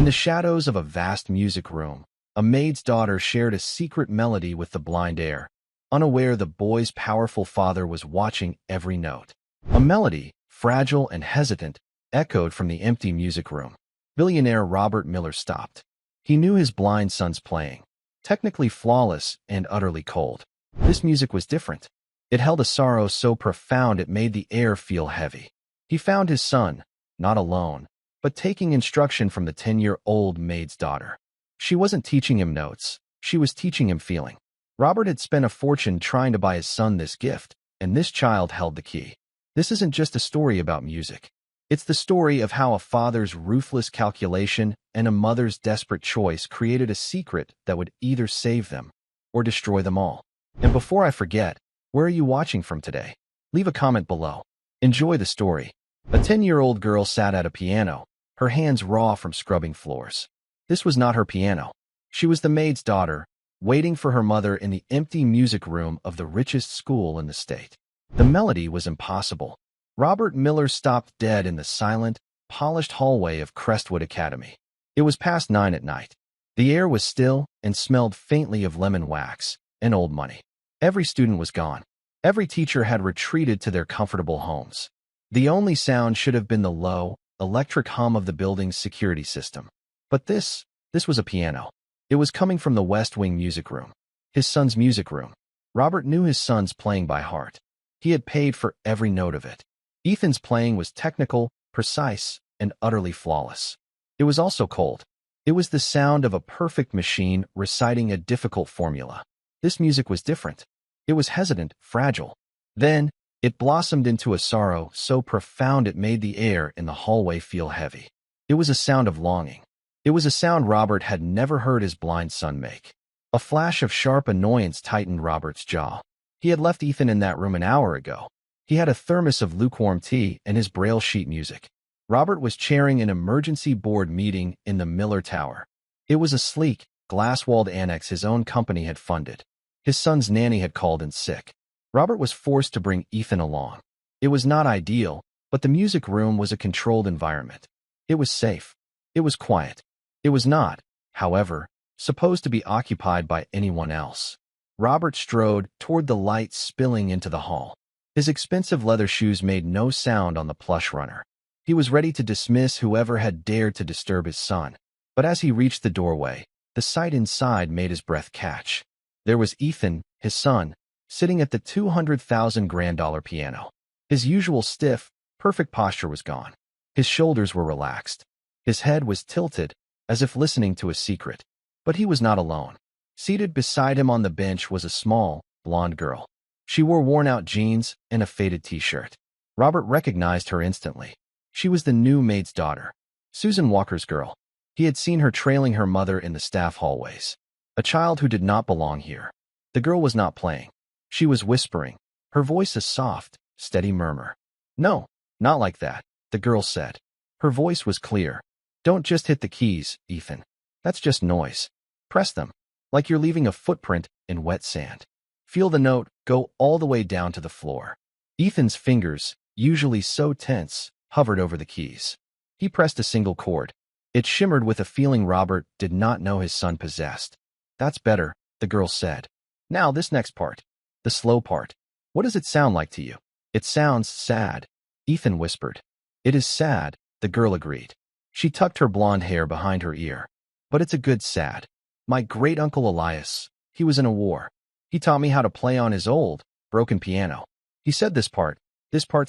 the shadows of a vast music room, a maid's daughter shared a secret melody with the blind heir, unaware the boy's powerful father was watching every note. A melody, fragile and hesitant, echoed from the empty music room. Billionaire Robert Miller stopped. He knew his blind son's playing, technically flawless and utterly cold. This music was different. It held a sorrow so profound it made the air feel heavy. He found his son, not alone, but taking instruction from the 10-year-old maid's daughter. She wasn't teaching him notes. She was teaching him feeling. Robert had spent a fortune trying to buy his son this gift, and this child held the key. This isn't just a story about music. It's the story of how a father's ruthless calculation and a mother's desperate choice created a secret that would either save them or destroy them all. And before I forget, where are you watching from today? Leave a comment below. Enjoy the story. A 10-year-old girl sat at a piano, her hands raw from scrubbing floors. This was not her piano. She was the maid's daughter, waiting for her mother in the empty music room of the richest school in the state. The melody was impossible. Robert Miller stopped dead in the silent, polished hallway of Crestwood Academy. It was past 9 at night. The air was still and smelled faintly of lemon wax and old money. Every student was gone. Every teacher had retreated to their comfortable homes. The only sound should have been the low, electric hum of the building's security system. But this was a piano. It was coming from the West Wing music room, his son's music room. Robert knew his son's playing by heart. He had paid for every note of it. Ethan's playing was technical, precise, and utterly flawless. It was also cold. It was the sound of a perfect machine reciting a difficult formula. This music was different. It was hesitant, fragile. Then, it blossomed into a sorrow so profound it made the air in the hallway feel heavy. It was a sound of longing. It was a sound Robert had never heard his blind son make. A flash of sharp annoyance tightened Robert's jaw. He had left Ethan in that room an hour ago. He had a thermos of lukewarm tea and his braille sheet music. Robert was chairing an emergency board meeting in the Miller Tower. It was a sleek, glass-walled annex his own company had funded. His son's nanny had called in sick. Robert was forced to bring Ethan along. It was not ideal, but the music room was a controlled environment. It was safe. It was quiet. It was not, however, supposed to be occupied by anyone else. Robert strode toward the light spilling into the hall. His expensive leather shoes made no sound on the plush runner. He was ready to dismiss whoever had dared to disturb his son. But as he reached the doorway, the sight inside made his breath catch. There was Ethan, his son, sitting at the $200,000 piano. His usual stiff, perfect posture was gone. His shoulders were relaxed. His head was tilted, as if listening to a secret. But he was not alone. Seated beside him on the bench was a small, blonde girl. She wore worn-out jeans and a faded t-shirt. Robert recognized her instantly. She was the new maid's daughter, Susan Walker's girl. He had seen her trailing her mother in the staff hallways. A child who did not belong here. The girl was not playing. She was whispering, her voice a soft, steady murmur. "No, not like that," the girl said. Her voice was clear. "Don't just hit the keys, Ethan. That's just noise. Press them, like you're leaving a footprint in wet sand. Feel the note go all the way down to the floor." Ethan's fingers, usually so tense, hovered over the keys. He pressed a single chord. It shimmered with a feeling Robert did not know his son possessed. "That's better," the girl said. "Now this next part. The slow part. What does it sound like to you?" "It sounds sad," Ethan whispered. "It is sad," the girl agreed. She tucked her blonde hair behind her ear. "But it's a good sad. My great-uncle Elias, he was in a war. He taught me how to play on his old, broken piano. He said this part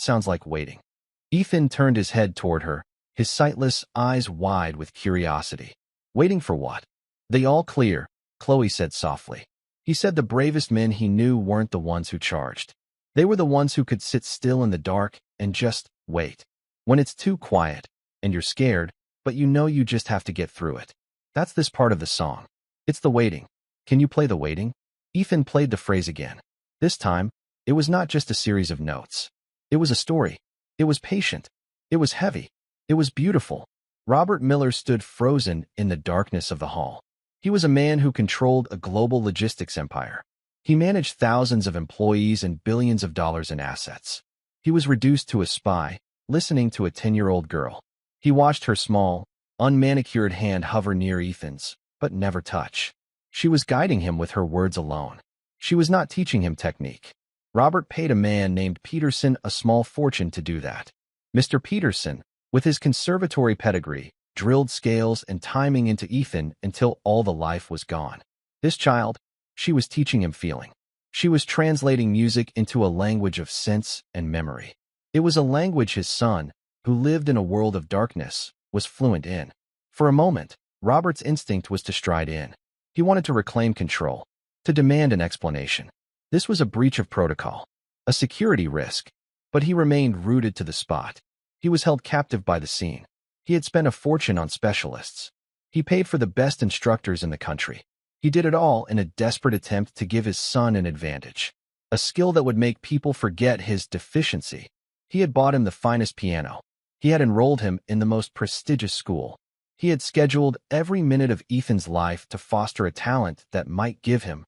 sounds like waiting." Ethan turned his head toward her, his sightless eyes wide with curiosity. "Waiting for what?" "They all clear," Chloe said softly. He said the bravest men he knew weren't the ones who charged. They were the ones who could sit still in the dark and just wait. When it's too quiet, and you're scared, but you know you just have to get through it. That's this part of the song. It's the waiting. Can you play the waiting? Ethan played the phrase again. This time, it was not just a series of notes. It was a story. It was patient. It was heavy. It was beautiful. Robert Miller stood frozen in the darkness of the hall. He was a man who controlled a global logistics empire. He managed thousands of employees and billions of dollars in assets. He was reduced to a spy, listening to a 10-year-old girl. He watched her small, unmanicured hand hover near Ethan's, but never touch. She was guiding him with her words alone. She was not teaching him technique. Robert paid a man named Peterson a small fortune to do that. Mr. Peterson, with his conservatory pedigree, drilled scales and timing into Ethan until all the life was gone. This child, she was teaching him feeling. She was translating music into a language of sense and memory. It was a language his son, who lived in a world of darkness, was fluent in. For a moment, Robert's instinct was to stride in. He wanted to reclaim control, to demand an explanation. This was a breach of protocol, a security risk, but he remained rooted to the spot. He was held captive by the scene. He had spent a fortune on specialists. He paid for the best instructors in the country. He did it all in a desperate attempt to give his son an advantage, a skill that would make people forget his deficiency. He had bought him the finest piano. He had enrolled him in the most prestigious school. He had scheduled every minute of Ethan's life to foster a talent that might give him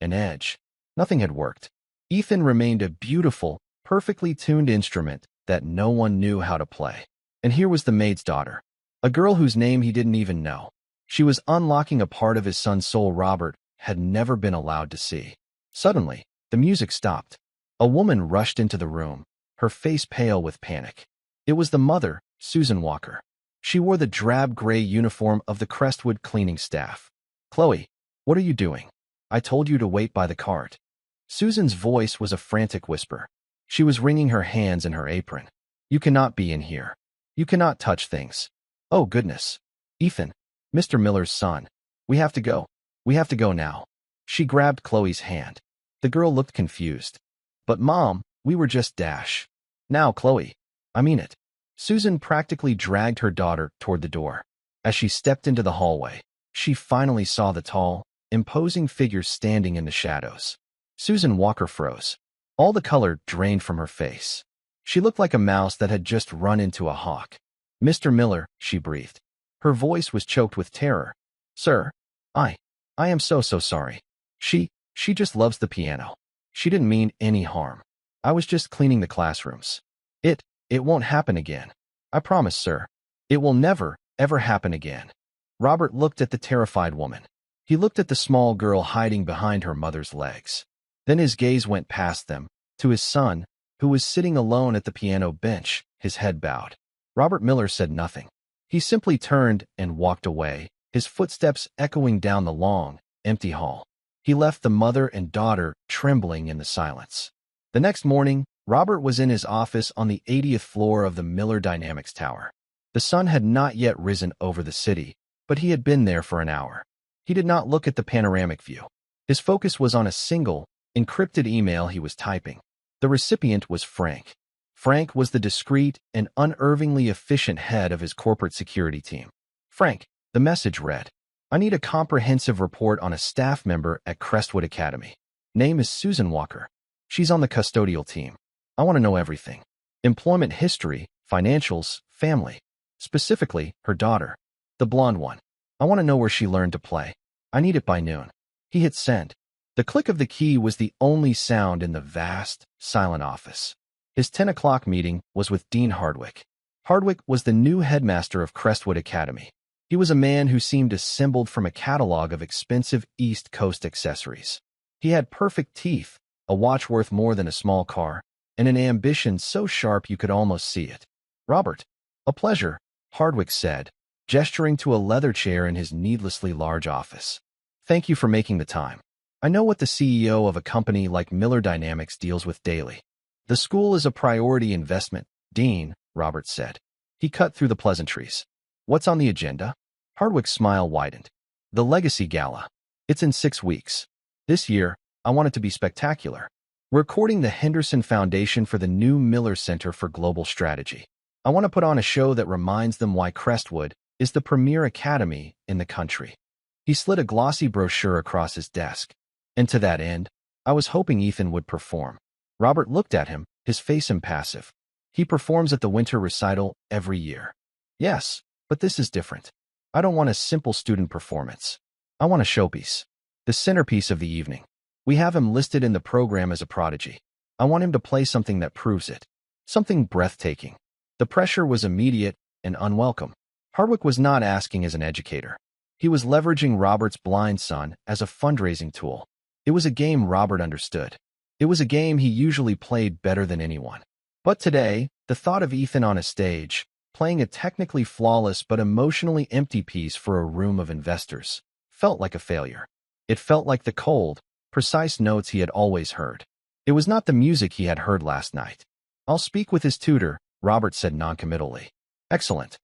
an edge. Nothing had worked. Ethan remained a beautiful, perfectly tuned instrument that no one knew how to play. And here was the maid's daughter, a girl whose name he didn't even know. She was unlocking a part of his son's soul Robert had never been allowed to see. Suddenly, the music stopped. A woman rushed into the room, her face pale with panic. It was the mother, Susan Walker. She wore the drab gray uniform of the Crestwood cleaning staff. "Chloe, what are you doing? I told you to wait by the cart." Susan's voice was a frantic whisper. She was wringing her hands in her apron. "You cannot be in here. You cannot touch things. Oh, goodness. Ethan, Mr. Miller's son. We have to go. We have to go now." She grabbed Chloe's hand. The girl looked confused. "But Mom, we were just dash." "Now, Chloe. I mean it." Susan practically dragged her daughter toward the door. As she stepped into the hallway, she finally saw the tall, imposing figure standing in the shadows. Susan Walker froze. All the color drained from her face. She looked like a mouse that had just run into a hawk. "Mr. Miller," she breathed. Her voice was choked with terror. "Sir, I am so sorry. She just loves the piano. She didn't mean any harm. I was just cleaning the classrooms. It won't happen again. I promise, sir. It will never, ever happen again." Robert looked at the terrified woman. He looked at the small girl hiding behind her mother's legs. Then his gaze went past them, to his son, who was sitting alone at the piano bench, his head bowed. Robert Miller said nothing. He simply turned and walked away, his footsteps echoing down the long, empty hall. He left the mother and daughter trembling in the silence. The next morning, Robert was in his office on the 80th floor of the Miller Dynamics Tower. The sun had not yet risen over the city, but he had been there for an hour. He did not look at the panoramic view. His focus was on a single, encrypted email he was typing. The recipient was Frank. Frank was the discreet and unervingly efficient head of his corporate security team. "Frank," the message read, "I need a comprehensive report on a staff member at Crestwood Academy. Name is Susan Walker. She's on the custodial team. I want to know everything. Employment history, financials, family. Specifically, her daughter. The blonde one. I want to know where she learned to play. I need it by noon." He hit send. The click of the key was the only sound in the vast, silent office. His 10 o'clock meeting was with Dean Hardwick. Hardwick was the new headmaster of Crestwood Academy. He was a man who seemed assembled from a catalog of expensive East Coast accessories. He had perfect teeth, a watch worth more than a small car, and an ambition so sharp you could almost see it. "Robert, a pleasure," Hardwick said, gesturing to a leather chair in his needlessly large office. "Thank you for making the time. I know what the CEO of a company like Miller Dynamics deals with daily." "The school is a priority investment, Dean," Robert said. He cut through the pleasantries. "What's on the agenda?" Hardwick's smile widened. "The Legacy Gala. It's in 6 weeks. This year, I want it to be spectacular. We're courting the Henderson Foundation for the new Miller Center for Global Strategy. I want to put on a show that reminds them why Crestwood is the premier academy in the country." He slid a glossy brochure across his desk. "And to that end, I was hoping Ethan would perform." Robert looked at him, his face impassive. "He performs at the winter recital every year." "Yes, but this is different. I don't want a simple student performance. I want a showpiece. The centerpiece of the evening. We have him listed in the program as a prodigy. I want him to play something that proves it. Something breathtaking." The pressure was immediate and unwelcome. Hardwick was not asking as an educator. He was leveraging Robert's blind son as a fundraising tool. It was a game Robert understood. It was a game he usually played better than anyone. But today, the thought of Ethan on a stage, playing a technically flawless but emotionally empty piece for a room of investors, felt like a failure. It felt like the cold, precise notes he had always heard. It was not the music he had heard last night. "I'll speak with his tutor," Robert said noncommittally. "Excellent."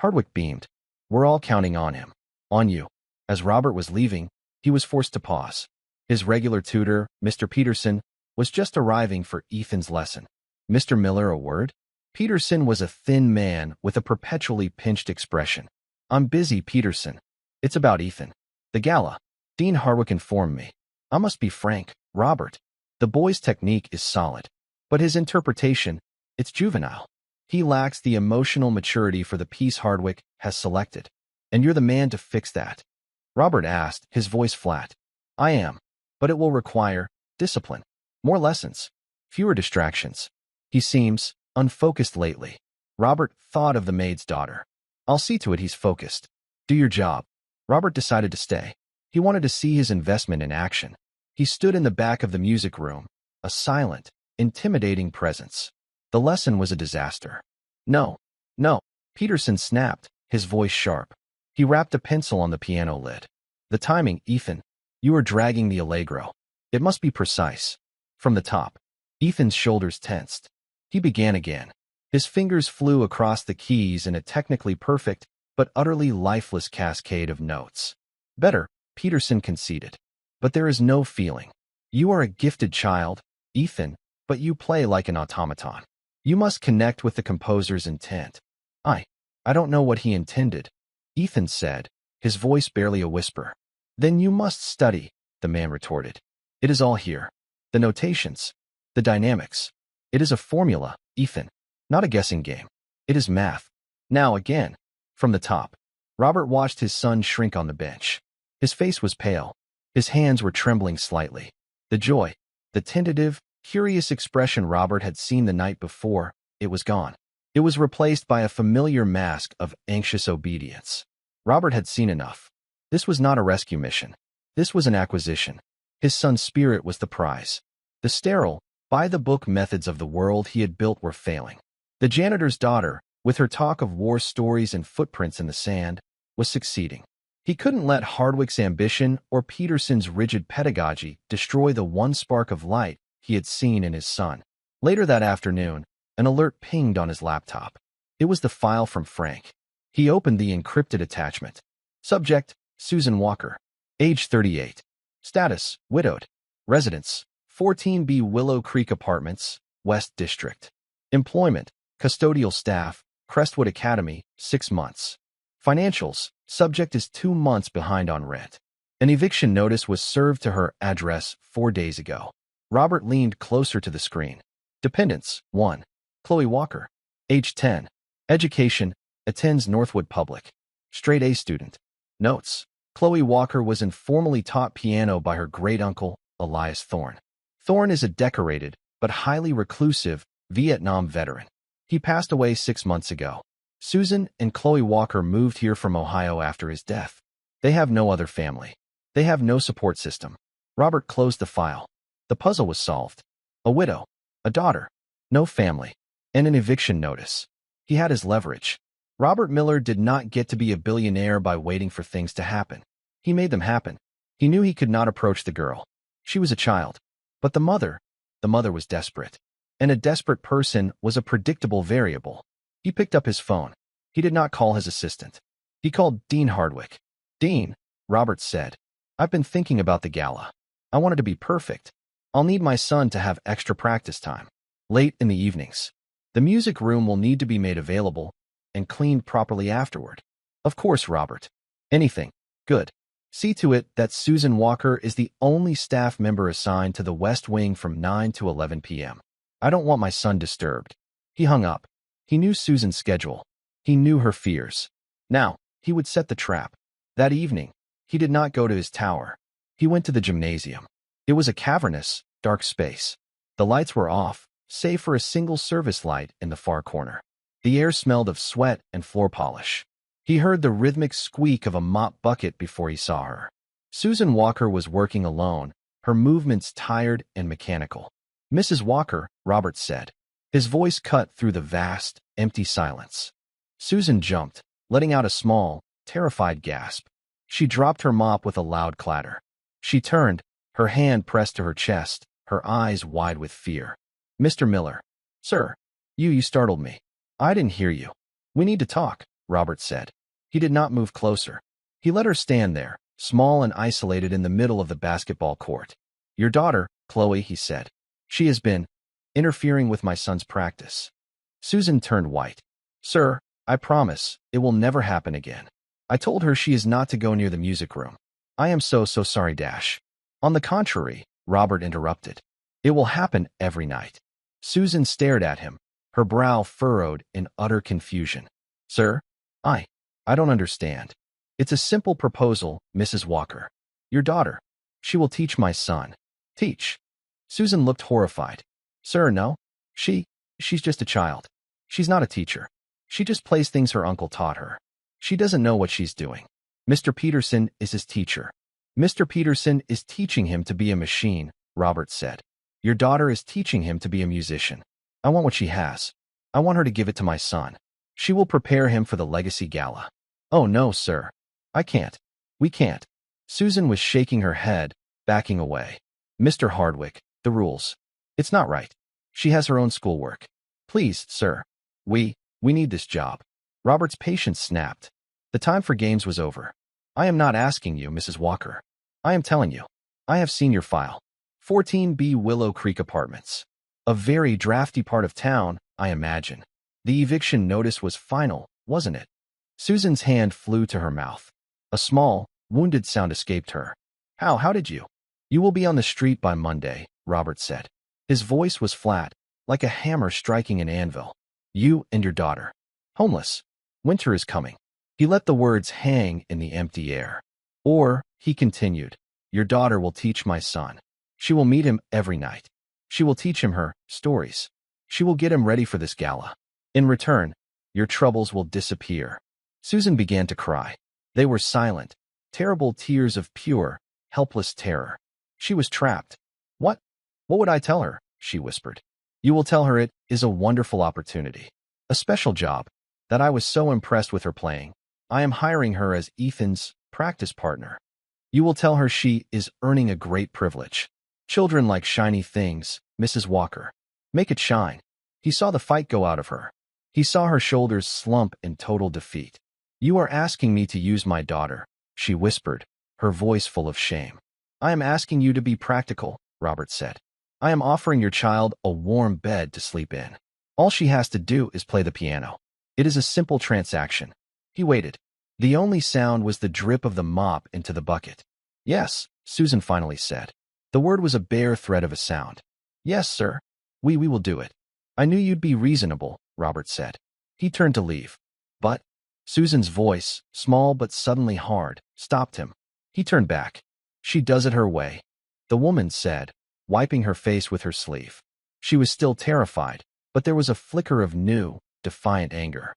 Hardwick beamed. "We're all counting on him. On you." As Robert was leaving, he was forced to pause. His regular tutor, Mr. Peterson, was just arriving for Ethan's lesson. Mr. Miller, a word? Peterson was a thin man with a perpetually pinched expression. "I'm busy, Peterson. It's about Ethan. The gala." Dean Hardwick informed me. "I must be frank, Robert. The boy's technique is solid. But his interpretation, it's juvenile. He lacks the emotional maturity for the piece Hardwick has selected. And you're the man to fix that." Robert asked, his voice flat. "I am. But it will require discipline. More lessons. Fewer distractions. He seems unfocused lately." Robert thought of the maid's daughter. "I'll see to it he's focused. Do your job." Robert decided to stay. He wanted to see his investment in action. He stood in the back of the music room, a silent, intimidating presence. The lesson was a disaster. "No, no," Peterson snapped, his voice sharp. He rapped a pencil on the piano lid. "The timing, Ethan. You are dragging the allegro. It must be precise. From the top." Ethan's shoulders tensed. He began again. His fingers flew across the keys in a technically perfect but utterly lifeless cascade of notes. "Better," Peterson conceded. "But there is no feeling. You are a gifted child, Ethan, but you play like an automaton. You must connect with the composer's intent." I don't know what he intended," Ethan said, his voice barely a whisper. "Then you must study," the man retorted. "It is all here. The notations, the dynamics. It is a formula, Ethan, not a guessing game. It is math." Now again, from the top. Robert watched his son shrink on the bench. His face was pale. His hands were trembling slightly. The joy, the tentative, curious expression Robert had seen the night before, it was gone. It was replaced by a familiar mask of anxious obedience. Robert had seen enough. This was not a rescue mission. This was an acquisition. His son's spirit was the prize. The sterile, by-the-book methods of the world he had built were failing. The janitor's daughter, with her talk of war stories and footprints in the sand, was succeeding. He couldn't let Hardwick's ambition or Peterson's rigid pedagogy destroy the one spark of light he had seen in his son. Later that afternoon, an alert pinged on his laptop. It was the file from Frank. He opened the encrypted attachment. Subject, Susan Walker. Age 38. Status, widowed. Residence, 14B Willow Creek Apartments, West District. Employment, custodial staff, Crestwood Academy, 6 months. Financials, subject is 2 months behind on rent. An eviction notice was served to her address 4 days ago. Robert leaned closer to the screen. Dependents, 1. Chloe Walker. Age 10. Education, attends Northwood Public. Straight A student. Notes. Chloe Walker was informally taught piano by her great-uncle, Elias Thorne. Thorne is a decorated, but highly reclusive, Vietnam veteran. He passed away 6 months ago. Susan and Chloe Walker moved here from Ohio after his death. They have no other family. They have no support system. Robert closed the file. The puzzle was solved. A widow, a daughter, no family, and an eviction notice. He had his leverage. Robert Miller did not get to be a billionaire by waiting for things to happen. He made them happen. He knew he could not approach the girl. She was a child. But the mother was desperate. And a desperate person was a predictable variable. He picked up his phone. He did not call his assistant. He called Dean Hardwick. "Dean," Robert said, "I've been thinking about the gala. I want it to be perfect. I'll need my son to have extra practice time. Late in the evenings. The music room will need to be made available and cleaned properly afterward." "Of course, Robert. Anything. Good. See to it that Susan Walker is the only staff member assigned to the West Wing from 9 to 11 p.m. I don't want my son disturbed." He hung up. He knew Susan's schedule. He knew her fears. Now, he would set the trap. That evening, he did not go to his tower. He went to the gymnasium. It was a cavernous, dark space. The lights were off, save for a single service light in the far corner. The air smelled of sweat and floor polish. He heard the rhythmic squeak of a mop bucket before he saw her. Susan Walker was working alone, her movements tired and mechanical. "Mrs. Walker," Robert said. His voice cut through the vast, empty silence. Susan jumped, letting out a small, terrified gasp. She dropped her mop with a loud clatter. She turned, her hand pressed to her chest, her eyes wide with fear. "Mr. Miller." "Sir." You startled me. "I didn't hear you." "We need to talk," Robert said. He did not move closer. He let her stand there, small and isolated in the middle of the basketball court. "Your daughter, Chloe," he said. "She has been interfering with my son's practice." Susan turned white. "Sir, I promise, it will never happen again. I told her she is not to go near the music room. I am so sorry, Dash." "On the contrary," Robert interrupted. "It will happen every night." Susan stared at him, her brow furrowed in utter confusion. "Sir, I don't understand. It's a simple proposal, Mrs. Walker. Your daughter. She will teach my son." "Teach?" Susan looked horrified. "Sir, no. She's just a child. She's not a teacher. She just plays things her uncle taught her. She doesn't know what she's doing. Mr. Peterson is his teacher." "Mr. Peterson is teaching him to be a machine," Robert said. "Your daughter is teaching him to be a musician. I want what she has. I want her to give it to my son. She will prepare him for the legacy gala." "Oh, no, sir. I can't. We can't." Susan was shaking her head, backing away. "Mr. Hardwick, the rules. It's not right. She has her own schoolwork. Please, sir. We need this job." Robert's patience snapped. The time for games was over. "I am not asking you, Mrs. Walker. I am telling you. I have seen your file. 14B Willow Creek Apartments. A very drafty part of town, I imagine. The eviction notice was final, wasn't it?" Susan's hand flew to her mouth. A small, wounded sound escaped her. How did you?" "You will be on the street by Monday," Robert said. His voice was flat, like a hammer striking an anvil. "You and your daughter. Homeless. Winter is coming." He let the words hang in the empty air. "Or," he continued, "your daughter will teach my son. She will meet him every night. She will teach him her stories. She will get him ready for this gala. In return, your troubles will disappear." Susan began to cry. They were silent, terrible tears of pure, helpless terror. She was trapped. What would I tell her?" she whispered. "You will tell her it is a wonderful opportunity. A special job. That I was so impressed with her playing. I am hiring her as Ethan's practice partner. You will tell her she is earning a great privilege. Children like shiny things, Mrs. Walker. Make it shine." He saw the fight go out of her. He saw her shoulders slump in total defeat. "You are asking me to use my daughter," she whispered, her voice full of shame. "I am asking you to be practical," Robert said. "I am offering your child a warm bed to sleep in. All she has to do is play the piano. It is a simple transaction." He waited. The only sound was the drip of the mop into the bucket. "Yes," Susan finally said. The word was a bare thread of a sound. "Yes, sir. We will do it." "I knew you'd be reasonable," Robert said. He turned to leave. "But—" Susan's voice, small but suddenly hard, stopped him. He turned back. "She does it her way," the woman said, wiping her face with her sleeve. She was still terrified, but there was a flicker of new, defiant anger.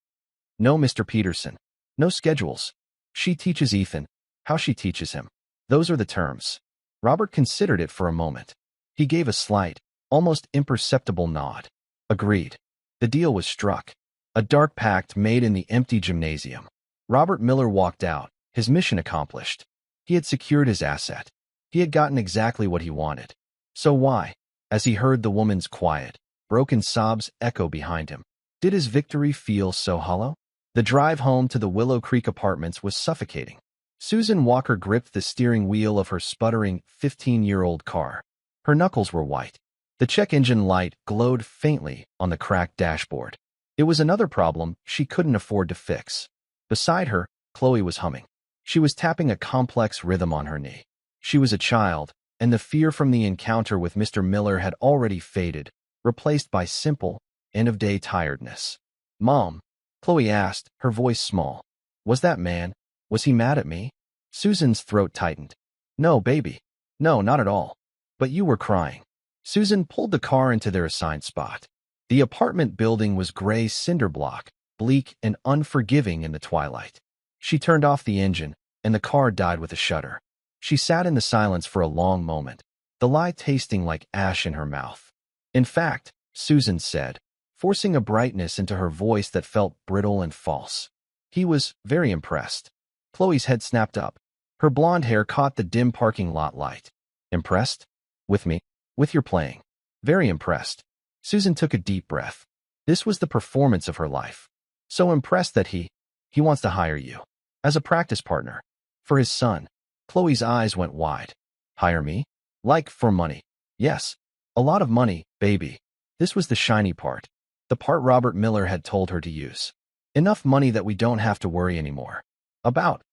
"No, Mr. Peterson. No schedules. She teaches Ethan. How she teaches him. Those are the terms." Robert considered it for a moment. He gave a slight, almost imperceptible nod. Agreed. The deal was struck. A dark pact made in the empty gymnasium. Robert Miller walked out, his mission accomplished. He had secured his asset. He had gotten exactly what he wanted. So why? As he heard the woman's quiet, broken sobs echo behind him, did his victory feel so hollow? The drive home to the Willow Creek Apartments was suffocating. Susan Walker gripped the steering wheel of her sputtering 15-year-old car. Her knuckles were white. The check engine light glowed faintly on the cracked dashboard. It was another problem she couldn't afford to fix. Beside her, Chloe was humming. She was tapping a complex rhythm on her knee. She was a child, and the fear from the encounter with Mr. Miller had already faded, replaced by simple, end-of-day tiredness. "Mom," Chloe asked, her voice small. "Was that man? Was he mad at me?" Susan's throat tightened. "No, baby. No, not at all. But you were crying." Susan pulled the car into their assigned spot. The apartment building was gray cinder block, bleak and unforgiving in the twilight. She turned off the engine, and the car died with a shudder. She sat in the silence for a long moment, the lie tasting like ash in her mouth. In fact, Susan said, forcing a brightness into her voice that felt brittle and false. He was very impressed. Chloe's head snapped up. Her blonde hair caught the dim parking lot light. Impressed? With me? With your playing? Very impressed. Susan took a deep breath. This was the performance of her life. So impressed that he wants to hire you. As a practice partner. For his son. Chloe's eyes went wide. Hire me? Like, for money? Yes. A lot of money, baby. This was the shiny part. The part Robert Miller had told her to use. Enough money that we don't have to worry anymore. About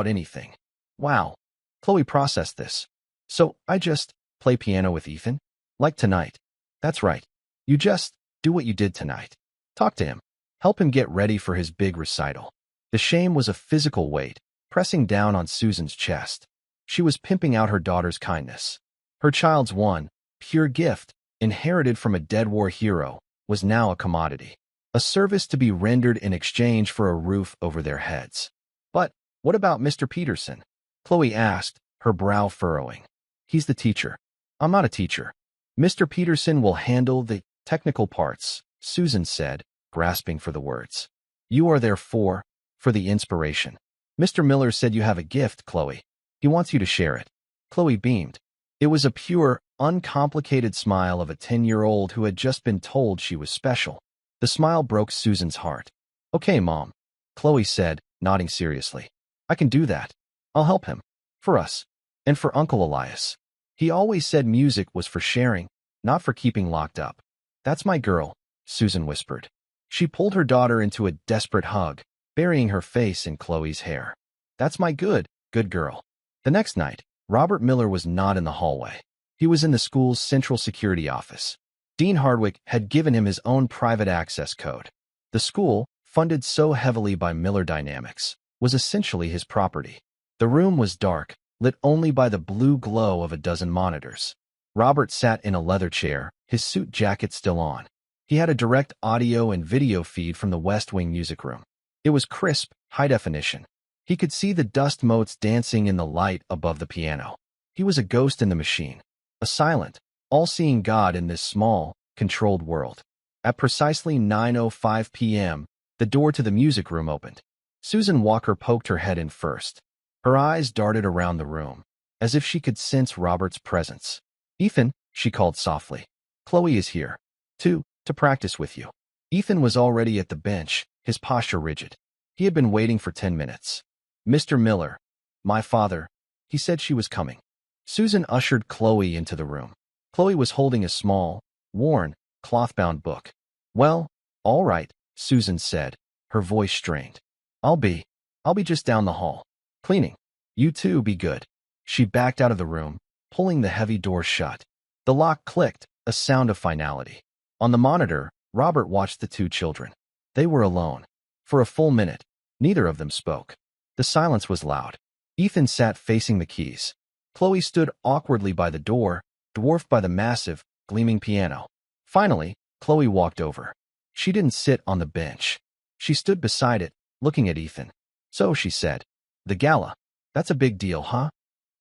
anything. Wow. Chloe processed this. So, I just play piano with Ethan? Like tonight. That's right. You just do what you did tonight. Talk to him. Help him get ready for his big recital. The shame was a physical weight, pressing down on Susan's chest. She was pimping out her daughter's kindness. Her child's one, pure gift, inherited from a dead war hero, was now a commodity. A service to be rendered in exchange for a roof over their heads. But what about Mr. Peterson? Chloe asked, her brow furrowing. He's the teacher. I'm not a teacher. Mr. Peterson will handle the technical parts, Susan said, grasping for the words. You are there for the inspiration. Mr. Miller said you have a gift, Chloe. He wants you to share it. Chloe beamed. It was a pure, uncomplicated smile of a 10-year-old who had just been told she was special. The smile broke Susan's heart. Okay, Mom, Chloe said, nodding seriously. I can do that. I'll help him. For us. And for Uncle Elias. He always said music was for sharing, not for keeping locked up. That's my girl, Susan whispered. She pulled her daughter into a desperate hug, burying her face in Chloe's hair. That's my good girl. The next night, Robert Miller was not in the hallway. He was in the school's central security office. Dean Hardwick had given him his own private access code. The school, funded so heavily by Miller Dynamics, was essentially his property. The room was dark, lit only by the blue glow of a dozen monitors. Robert sat in a leather chair, his suit jacket still on. He had a direct audio and video feed from the West Wing music room. It was crisp, high definition. He could see the dust motes dancing in the light above the piano. He was a ghost in the machine, a silent, all-seeing God in this small, controlled world. At precisely 9:05 p.m., the door to the music room opened. Susan Walker poked her head in first. Her eyes darted around the room, as if she could sense Robert's presence. Ethan, she called softly. Chloe is here. To practice with you. Ethan was already at the bench, his posture rigid. He had been waiting for 10 minutes. Mr. Miller, my father, he said she was coming. Susan ushered Chloe into the room. Chloe was holding a small, worn, cloth-bound book. Well, all right, Susan said, her voice strained. I'll be just down the hall. Cleaning. You two be good. She backed out of the room, pulling the heavy door shut. The lock clicked, a sound of finality. On the monitor, Robert watched the two children. They were alone. For a full minute, neither of them spoke. The silence was loud. Ethan sat facing the keys. Chloe stood awkwardly by the door, dwarfed by the massive, gleaming piano. Finally, Chloe walked over. She didn't sit on the bench. She stood beside it, looking at Ethan. So, she said, the gala. That's a big deal, huh?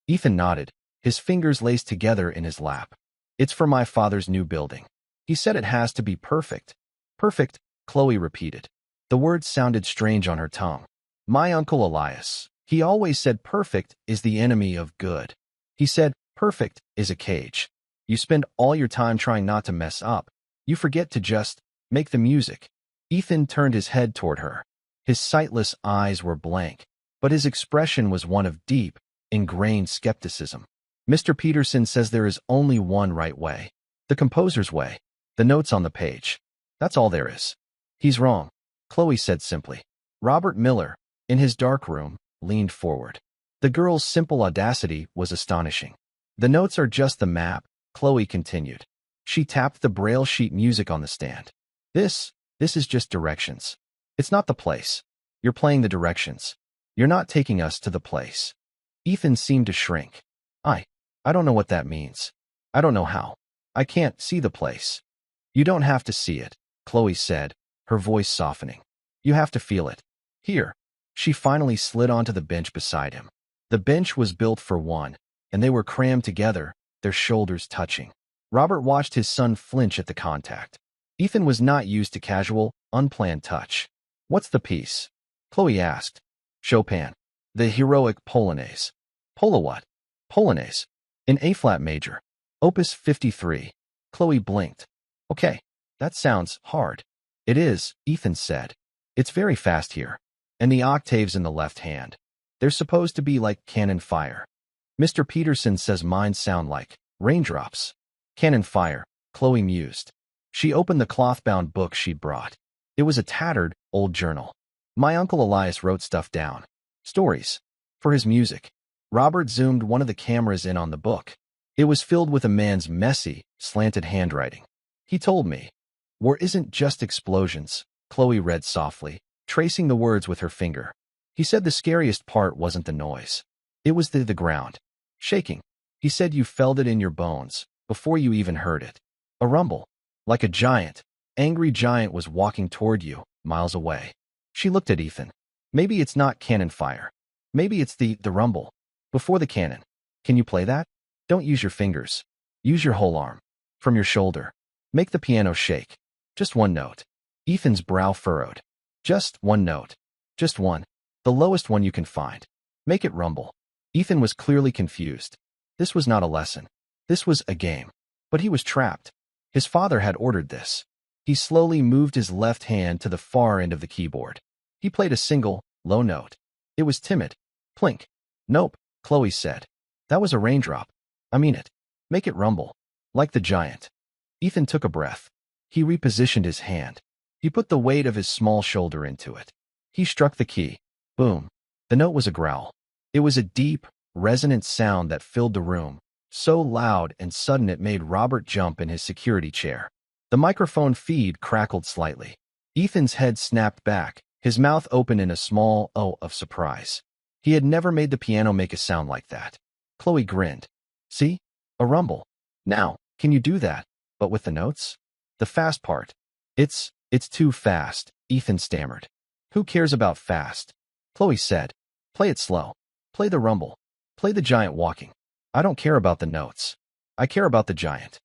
Ethan nodded, his fingers laced together in his lap. It's for my father's new building. He said it has to be perfect. Perfect, Chloe repeated. The words sounded strange on her tongue. My Uncle Elias. He always said perfect is the enemy of good. He said perfect is a cage. You spend all your time trying not to mess up. You forget to just make the music. Ethan turned his head toward her. His sightless eyes were blank, but his expression was one of deep, ingrained skepticism. Mr. Peterson says there is only one right way. The composer's way. The notes on the page. That's all there is. He's wrong, Chloe said simply. Robert Miller, in his dark room, leaned forward. The girl's simple audacity was astonishing. The notes are just the map, Chloe continued. She tapped the braille sheet music on the stand. This is just directions. It's not the place. You're playing the directions. You're not taking us to the place. Ethan seemed to shrink. I don't know what that means. I don't know how. I can't see the place. You don't have to see it, Chloe said, her voice softening. You have to feel it. Here. She finally slid onto the bench beside him. The bench was built for one, and they were crammed together, their shoulders touching. Robert watched his son flinch at the contact. Ethan was not used to casual, unplanned touch. "What's the piece?" Chloe asked. "Chopin. The heroic Polonaise." "Pola what?" "Polonaise. In A-flat major. Opus 53. Chloe blinked. "Okay, that sounds hard." "It is," Ethan said. "It's very fast here. And the octaves in the left hand. They're supposed to be like cannon fire. Mr. Peterson says mine sound like raindrops." "Cannon fire," Chloe mused. She opened the cloth-bound book she'd brought. It was a tattered, old journal. My Uncle Elias wrote stuff down. Stories. For his music. Robert zoomed one of the cameras in on the book. It was filled with a man's messy, slanted handwriting. "He told me. War isn't just explosions," Chloe read softly, tracing the words with her finger. "He said the scariest part wasn't the noise. It was the ground. Shaking. He said you felt it in your bones, before you even heard it. A rumble. Like a giant, angry giant was walking toward you, miles away." She looked at Ethan. "Maybe it's not cannon fire. Maybe it's the rumble. Before the cannon. Can you play that? Don't use your fingers. Use your whole arm. From your shoulder. Make the piano shake. Just one note." Ethan's brow furrowed. "Just one note. Just one. The lowest one you can find. Make it rumble." Ethan was clearly confused. This was not a lesson. This was a game. But he was trapped. His father had ordered this. He slowly moved his left hand to the far end of the keyboard. He played a single, low note. It was timid. Plink. "Nope," Chloe said. "That was a raindrop. I mean it. Make it rumble. Like the giant." Ethan took a breath. He repositioned his hand. He put the weight of his small shoulder into it. He struck the key. Boom. The note was a growl. It was a deep, resonant sound that filled the room, so loud and sudden it made Robert jump in his security chair. The microphone feed crackled slightly. Ethan's head snapped back, his mouth open in a small O of surprise. He had never made the piano make a sound like that. Chloe grinned. "See? A rumble. Now, can you do that, but with the notes? The fast part." It's too fast," Ethan stammered. "Who cares about fast?" Chloe said. "Play it slow. Play the rumble. Play the giant walking. I don't care about the notes. I care about the giant."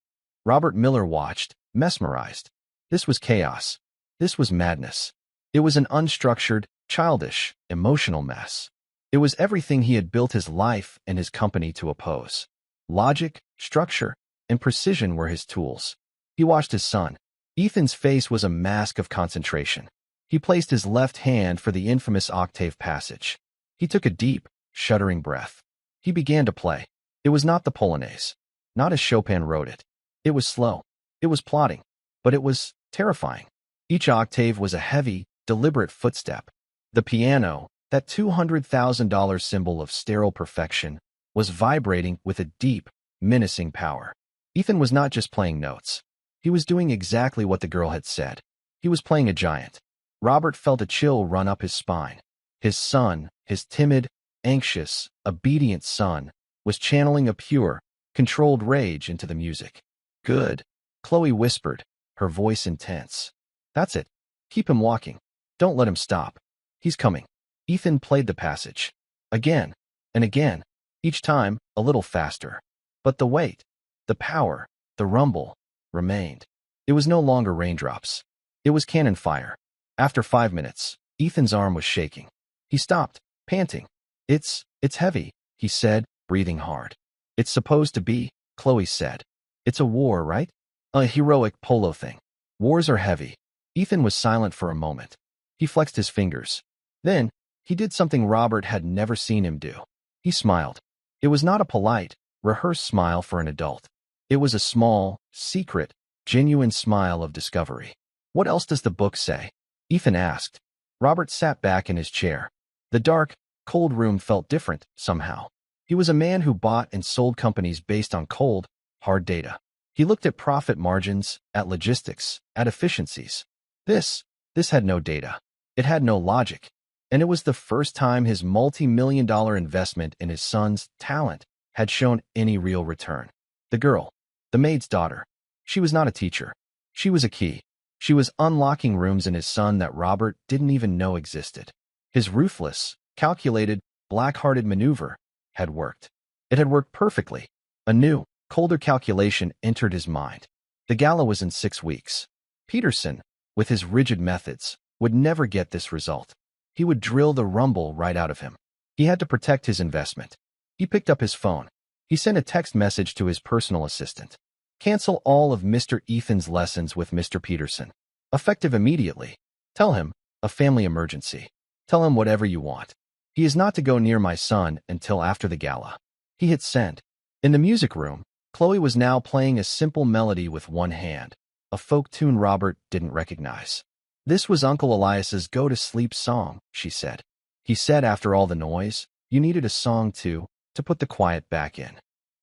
Robert Miller watched, mesmerized. This was chaos. This was madness. It was an unstructured, childish, emotional mess. It was everything he had built his life and his company to oppose. Logic, structure, and precision were his tools. He watched his son. Ethan's face was a mask of concentration. He placed his left hand for the infamous octave passage. He took a deep, shuddering breath. He began to play. It was not the Polonaise. Not as Chopin wrote it. It was slow. It was plodding. But it was terrifying. Each octave was a heavy, deliberate footstep. The piano, that $200,000 symbol of sterile perfection, was vibrating with a deep, menacing power. Ethan was not just playing notes. He was doing exactly what the girl had said. He was playing a giant. Robert felt a chill run up his spine. His son, his timid, anxious, obedient son, was channeling a pure, controlled rage into the music. "Good," Chloe whispered, her voice intense. "That's it. Keep him walking. Don't let him stop. He's coming." Ethan played the passage. Again and again, each time a little faster. But the weight, the power, the rumble, remained. It was no longer raindrops. It was cannon fire. After 5 minutes, Ethan's arm was shaking. He stopped, panting. It's heavy," he said, breathing hard. "It's supposed to be," Chloe said. "It's a war, right? A heroic polo thing. Wars are heavy." Ethan was silent for a moment. He flexed his fingers. Then, he did something Robert had never seen him do. He smiled. It was not a polite, rehearsed smile for an adult. It was a small, secret, genuine smile of discovery. "What else does the book say?" Ethan asked. Robert sat back in his chair. The dark, cold room felt different, somehow. He was a man who bought and sold companies based on cold, hard data. He looked at profit margins, at logistics, at efficiencies. This had no data. It had no logic. And it was the first time his multi-million-dollar investment in his son's talent had shown any real return. The girl, the maid's daughter, she was not a teacher. She was a key. She was unlocking rooms in his son that Robert didn't even know existed. His ruthless, calculated, black-hearted maneuver had worked. It had worked perfectly. A new, colder calculation entered his mind. The gala was in 6 weeks. Peterson, with his rigid methods, would never get this result. He would drill the rumble right out of him. He had to protect his investment. He picked up his phone. He sent a text message to his personal assistant. Cancel all of Mr. Ethan's lessons with Mr. Peterson. Effective immediately. Tell him, a family emergency. Tell him whatever you want. He is not to go near my son until after the gala. He hit send. In the music room, Chloe was now playing a simple melody with one hand, a folk tune Robert didn't recognize. This was Uncle Elias's go-to-sleep song, she said. He said after all the noise, you needed a song to put the quiet back in.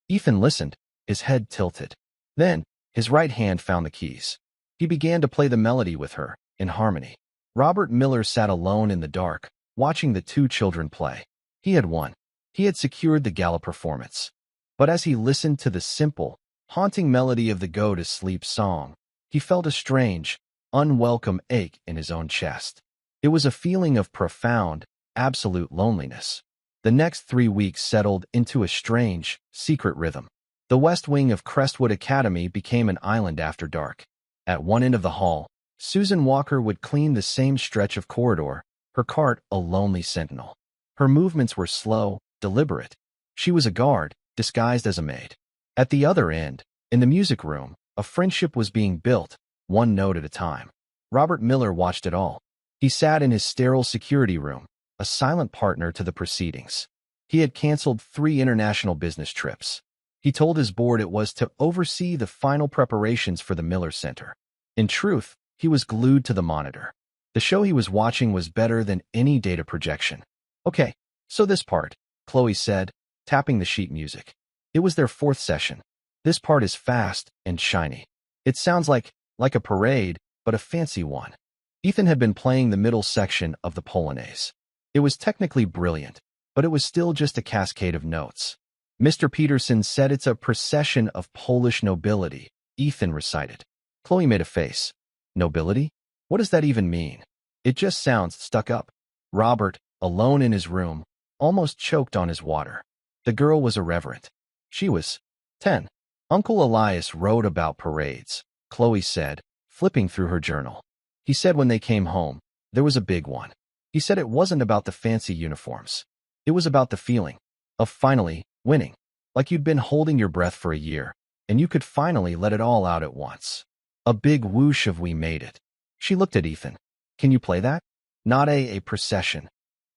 Ethan listened, his head tilted. Then, his right hand found the keys. He began to play the melody with her, in harmony. Robert Miller sat alone in the dark, watching the two children play. He had won. He had secured the gala performance. But as he listened to the simple, haunting melody of the go-to-sleep song, he felt a strange, unwelcome ache in his own chest. It was a feeling of profound, absolute loneliness. The next 3 weeks settled into a strange, secret rhythm. The west wing of Crestwood Academy became an island after dark. At one end of the hall, Susan Walker would clean the same stretch of corridor, her cart a lonely sentinel. Her movements were slow, deliberate. She was a guard, disguised as a maid. At the other end, in the music room, a friendship was being built, one note at a time. Robert Miller watched it all. He sat in his sterile security room, a silent partner to the proceedings. He had canceled 3 international business trips. He told his board it was to oversee the final preparations for the Miller Center. In truth, he was glued to the monitor. The show he was watching was better than any data projection. Okay, so this part, Chloe said, tapping the sheet music. It was their 4th session. This part is fast and shiny. It sounds like a parade, but a fancy one. Ethan had been playing the middle section of the Polonaise. It was technically brilliant, but it was still just a cascade of notes. Mr. Peterson said it's a procession of Polish nobility, Ethan recited. Chloe made a face. Nobility? What does that even mean? It just sounds stuck up. Robert, alone in his room, almost choked on his water. The girl was irreverent. She was 10. Uncle Elias wrote about parades, Chloe said, flipping through her journal. He said when they came home, there was a big one. He said it wasn't about the fancy uniforms. It was about the feeling of finally winning, like you'd been holding your breath for a year, and you could finally let it all out at once. A big whoosh of we made it. She looked at Ethan. Can you play that? Not a procession.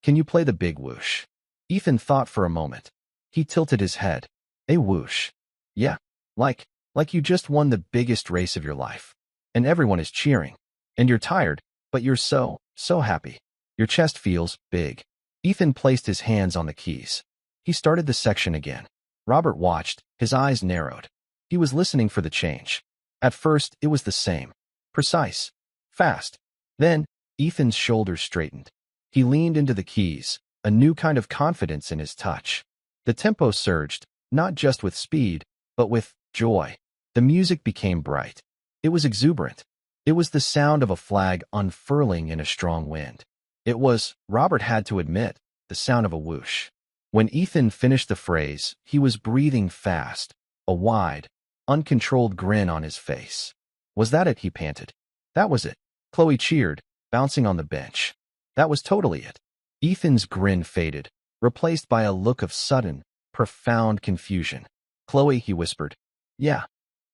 Can you play the big whoosh? Ethan thought for a moment. He tilted his head. A whoosh. Yeah, like you just won the biggest race of your life. And everyone is cheering. And you're tired, but you're so happy. Your chest feels big. Ethan placed his hands on the keys. He started the section again. Robert watched, his eyes narrowed. He was listening for the change. At first, it was the same. Precise. Fast. Then, Ethan's shoulders straightened. He leaned into the keys, a new kind of confidence in his touch. The tempo surged, not just with speed, but with joy. The music became bright. It was exuberant. It was the sound of a flag unfurling in a strong wind. It was, Robert had to admit, the sound of a whoosh. When Ethan finished the phrase, he was breathing fast, a wide, uncontrolled grin on his face. Was that it? He panted. That was it. Chloe cheered, bouncing on the bench. That was totally it. Ethan's grin faded, replaced by a look of sudden, profound confusion. Chloe, he whispered. Yeah.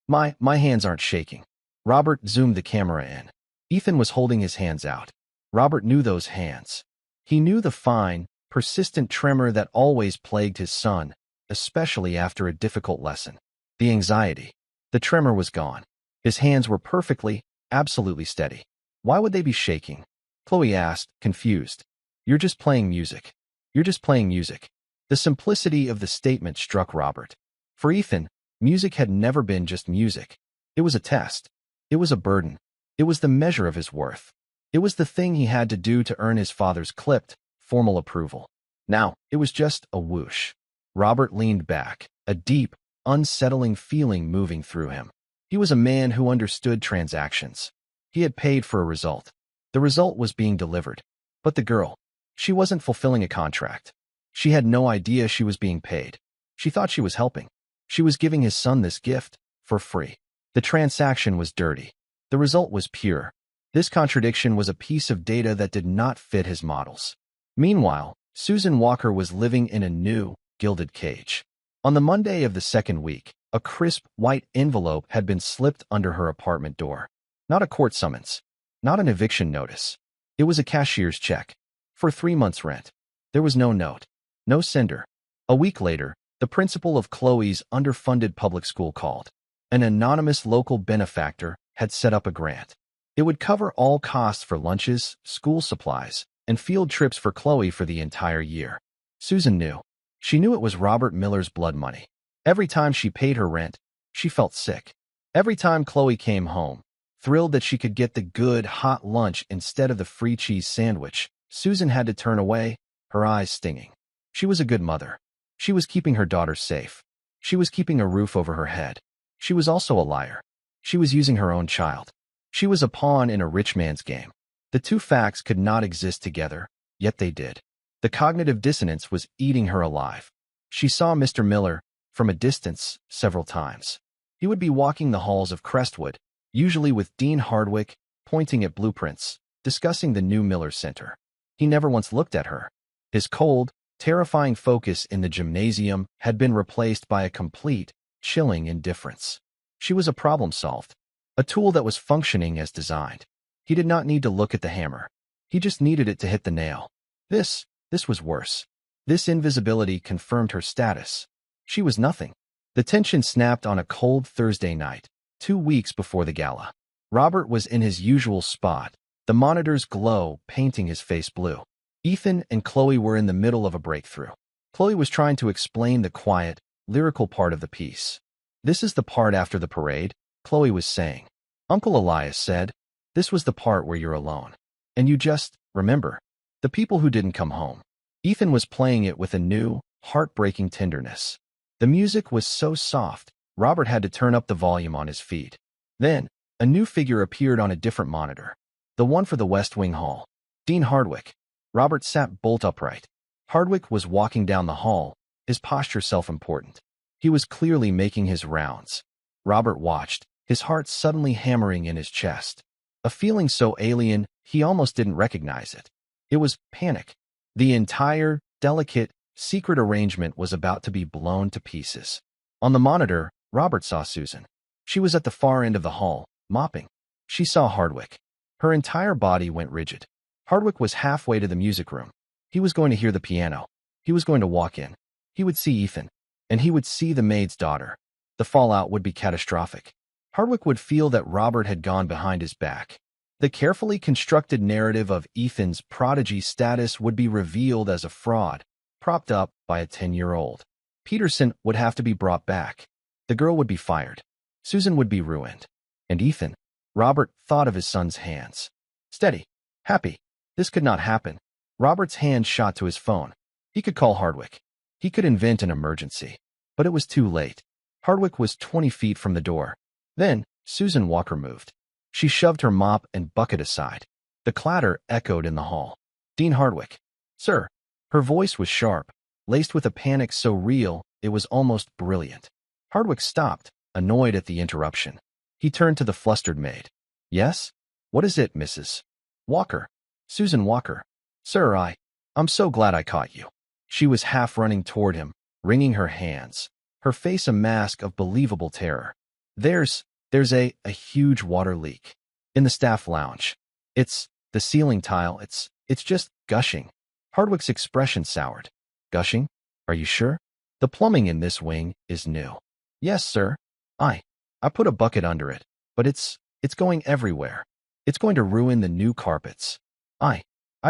My hands aren't shaking. Robert zoomed the camera in. Ethan was holding his hands out. Robert knew those hands. He knew the fine, persistent tremor that always plagued his son, especially after a difficult lesson. The anxiety. The tremor was gone. His hands were perfectly, absolutely steady. Why would they be shaking? Chloe asked, confused. You're just playing music. You're just playing music. The simplicity of the statement struck Robert. For Ethan, music had never been just music. It was a test. It was a burden. It was the measure of his worth. It was the thing he had to do to earn his father's clipped, formal approval. Now, it was just a whoosh. Robert leaned back, a deep, unsettling feeling moving through him. He was a man who understood transactions. He had paid for a result. The result was being delivered. But the girl, She wasn't fulfilling a contract. She had no idea she was being paid. She thought she was helping. She was giving his son this gift for free. The transaction was dirty. The result was pure. This contradiction was a piece of data that did not fit his models. Meanwhile, Susan Walker was living in a new, gilded cage. On the Monday of the second week, a crisp, white envelope had been slipped under her apartment door. Not a court summons. Not an eviction notice. It was a cashier's check. For 3 months' rent. There was no note. No sender. A week later, the principal of Chloe's underfunded public school called. An anonymous local benefactor had set up a grant. It would cover all costs for lunches, school supplies, and field trips for Chloe for the entire year. Susan knew. She knew it was Robert Miller's blood money. Every time she paid her rent, she felt sick. Every time Chloe came home, thrilled that she could get the good, hot lunch instead of the free cheese sandwich, Susan had to turn away, her eyes stinging. She was a good mother. She was keeping her daughter safe. She was keeping a roof over her head. She was also a liar. She was using her own child. She was a pawn in a rich man's game. The two facts could not exist together, yet they did. The cognitive dissonance was eating her alive. She saw Mr. Miller, from a distance, several times. He would be walking the halls of Crestwood, usually with Dean Hardwick, pointing at blueprints, discussing the new Miller Center. He never once looked at her. His cold, terrifying focus in the gymnasium had been replaced by a complete, chilling indifference. She was a problem solved, a tool that was functioning as designed. He did not need to look at the hammer. He just needed it to hit the nail. This was worse. This invisibility confirmed her status. She was nothing. The tension snapped on a cold Thursday night, 2 weeks before the gala. Robert was in his usual spot, the monitor's glow painting his face blue. Ethan and Chloe were in the middle of a breakthrough. Chloe was trying to explain the quiet, lyrical part of the piece. "This is the part after the parade," Chloe was saying. "Uncle Elias said, this was the part where you're alone. And you just, remember, the people who didn't come home." Ethan was playing it with a new, heartbreaking tenderness. The music was so soft, Robert had to turn up the volume on his feed. Then, a new figure appeared on a different monitor. The one for the West Wing Hall. Dean Hardwick. Robert sat bolt upright. Hardwick was walking down the hall, his posture self-important. He was clearly making his rounds. Robert watched, his heart suddenly hammering in his chest. A feeling so alien, he almost didn't recognize it. It was panic. The entire, delicate, secret arrangement was about to be blown to pieces. On the monitor, Robert saw Susan. She was at the far end of the hall, mopping. She saw Hardwick. Her entire body went rigid. Hardwick was halfway to the music room. He was going to hear the piano. He was going to walk in. He would see Ethan. And he would see the maid's daughter. The fallout would be catastrophic. Hardwick would feel that Robert had gone behind his back. The carefully constructed narrative of Ethan's prodigy status would be revealed as a fraud, propped up by a 10-year-old. Peterson would have to be brought back. The girl would be fired. Susan would be ruined. And Ethan? Robert thought of his son's hands. Steady. Happy. This could not happen. Robert's hand shot to his phone. He could call Hardwick. He could invent an emergency. But it was too late. Hardwick was 20 feet from the door. Then, Susan Walker moved. She shoved her mop and bucket aside. The clatter echoed in the hall. Dean Hardwick. "Sir." Her voice was sharp, laced with a panic so real it was almost brilliant. Hardwick stopped, annoyed at the interruption. He turned to the flustered maid. "Yes? What is it, Mrs. Walker?" "Susan Walker." "Sir, I'm so glad I caught you." She was half running toward him, wringing her hands, her face a mask of believable terror. There's a huge water leak. In the staff lounge. It's the ceiling tile. It's just gushing." Hardwick's expression soured. "Gushing? Are you sure? The plumbing in this wing is new." "Yes, sir. I put a bucket under it, but it's going everywhere. It's going to ruin the new carpets." I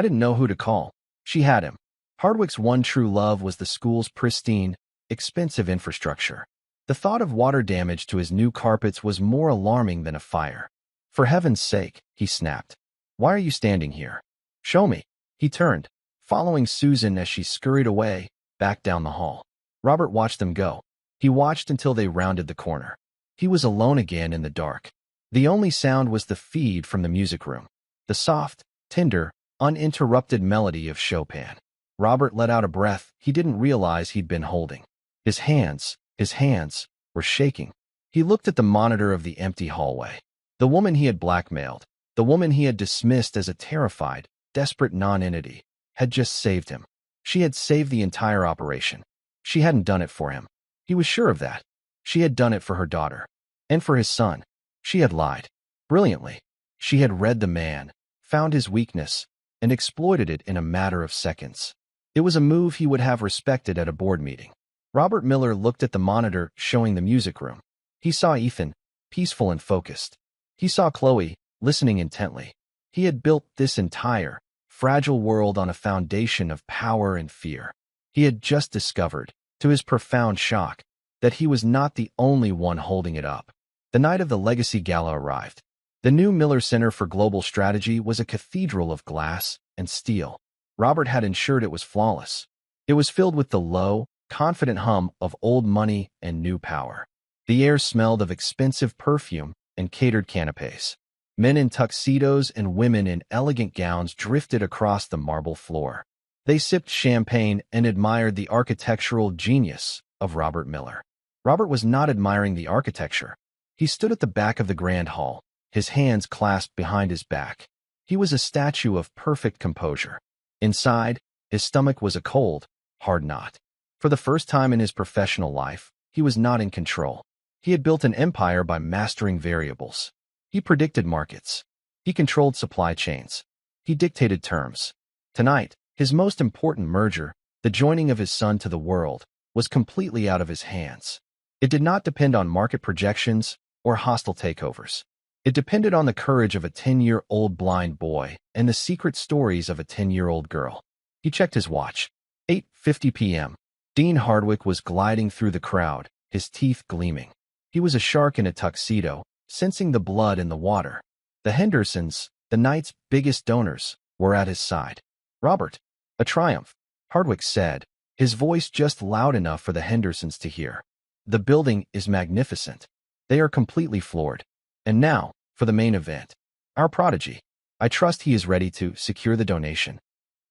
didn't know who to call. She had him. Hardwick's one true love was the school's pristine, expensive infrastructure. The thought of water damage to his new carpets was more alarming than a fire. "For heaven's sake," he snapped. "Why are you standing here? Show me." He turned, following Susan as she scurried away, back down the hall. Robert watched them go. He watched until they rounded the corner. He was alone again in the dark. The only sound was the feed from the music room. The soft, tender, uninterrupted melody of Chopin. Robert let out a breath he didn't realize he'd been holding. His hands were shaking. He looked at the monitor of the empty hallway. The woman he had blackmailed, the woman he had dismissed as a terrified, desperate non-entity, had just saved him. She had saved the entire operation. She hadn't done it for him. He was sure of that. She had done it for her daughter. And for his son. She had lied. Brilliantly. She had read the man, found his weakness, and exploited it in a matter of seconds. It was a move he would have respected at a board meeting. Robert Miller looked at the monitor showing the music room. He saw Ethan, peaceful and focused. He saw Chloe, listening intently. He had built this entire, fragile world on a foundation of power and fear. He had just discovered, to his profound shock, that he was not the only one holding it up. The night of the Legacy Gala arrived. The new Miller Center for Global Strategy was a cathedral of glass and steel. Robert had ensured it was flawless. It was filled with the low, confident hum of old money and new power. The air smelled of expensive perfume and catered canapes. Men in tuxedos and women in elegant gowns drifted across the marble floor. They sipped champagne and admired the architectural genius of Robert Miller. Robert was not admiring the architecture. He stood at the back of the grand hall, his hands clasped behind his back. He was a statue of perfect composure. Inside, his stomach was a cold, hard knot. For the first time in his professional life, he was not in control. He had built an empire by mastering variables. He predicted markets. He controlled supply chains. He dictated terms. Tonight, his most important merger, the joining of his son to the world, was completely out of his hands. It did not depend on market projections or hostile takeovers. It depended on the courage of a 10-year-old blind boy and the secret stories of a 10-year-old girl. He checked his watch. 8:50 p.m. Dean Hardwick was gliding through the crowd, his teeth gleaming. He was a shark in a tuxedo, sensing the blood in the water. The Hendersons, the night's biggest donors, were at his side. "Robert, a triumph," Hardwick said, his voice just loud enough for the Hendersons to hear. "The building is magnificent. They are completely floored. And now, for the main event. Our prodigy. I trust he is ready to secure the donation."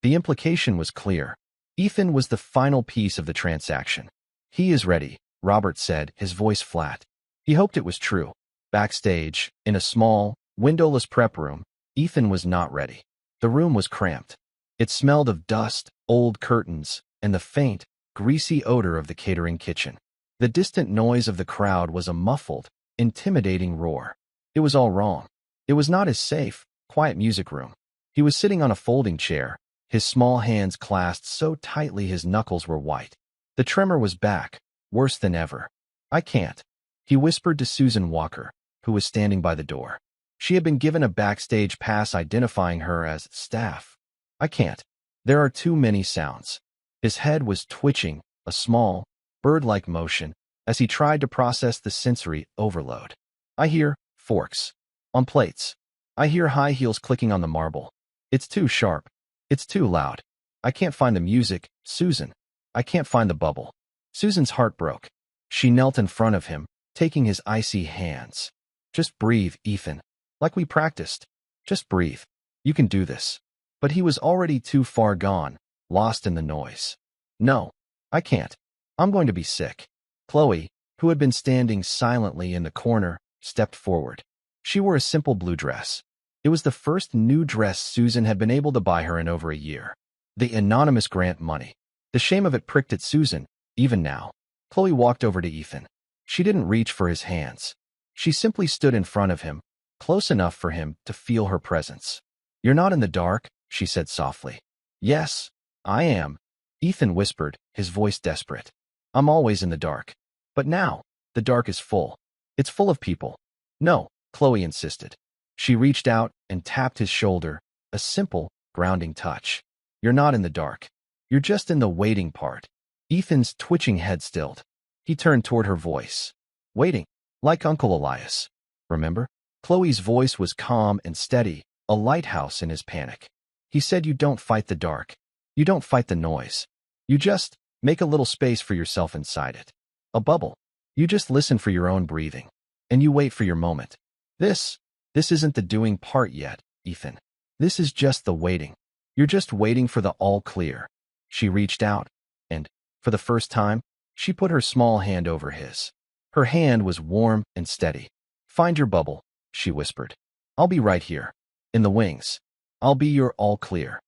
The implication was clear. Ethan was the final piece of the transaction. "He is ready," Robert said, his voice flat. He hoped it was true. Backstage, in a small, windowless prep room, Ethan was not ready. The room was cramped. It smelled of dust, old curtains, and the faint, greasy odor of the catering kitchen. The distant noise of the crowd was a muffled, intimidating roar. It was all wrong. It was not his safe, quiet music room. He was sitting on a folding chair, his small hands clasped so tightly his knuckles were white. The tremor was back, worse than ever. "I can't," he whispered to Susan Walker, who was standing by the door. She had been given a backstage pass identifying her as staff. "I can't. There are too many sounds." His head was twitching, a small, bird-like motion, as he tried to process the sensory overload. "I hear forks on plates. I hear high heels clicking on the marble. It's too sharp. It's too loud. I can't find the music, Susan. I can't find the bubble." Susan's heart broke. She knelt in front of him, taking his icy hands. "Just breathe, Ethan. Like we practiced. Just breathe. You can do this." But he was already too far gone, lost in the noise. "No, I can't. I'm going to be sick." Chloe, who had been standing silently in the corner, stepped forward. She wore a simple blue dress. It was the first new dress Susan had been able to buy her in over a year. The anonymous grant money. The shame of it pricked at Susan, even now. Chloe walked over to Ethan. She didn't reach for his hands. She simply stood in front of him, close enough for him to feel her presence. "You're not in the dark," she said softly. "Yes, I am," Ethan whispered, his voice desperate. "I'm always in the dark. But now, the dark is full. It's full of people." "No," Chloe insisted. She reached out and tapped his shoulder, a simple, grounding touch. "You're not in the dark. You're just in the waiting part." Ethan's twitching head stilled. He turned toward her voice. "Waiting, like Uncle Elias. Remember?" Chloe's voice was calm and steady, a lighthouse in his panic. "He said you don't fight the dark. You don't fight the noise. You just make a little space for yourself inside it. A bubble. You just listen for your own breathing. And you wait for your moment. This isn't the doing part yet, Ethan. This is just the waiting." You're just waiting for the all clear. She reached out, and, for the first time, she put her small hand over his. Her hand was warm and steady. Find your bubble, she whispered. I'll be right here. In the wings. I'll be your all clear.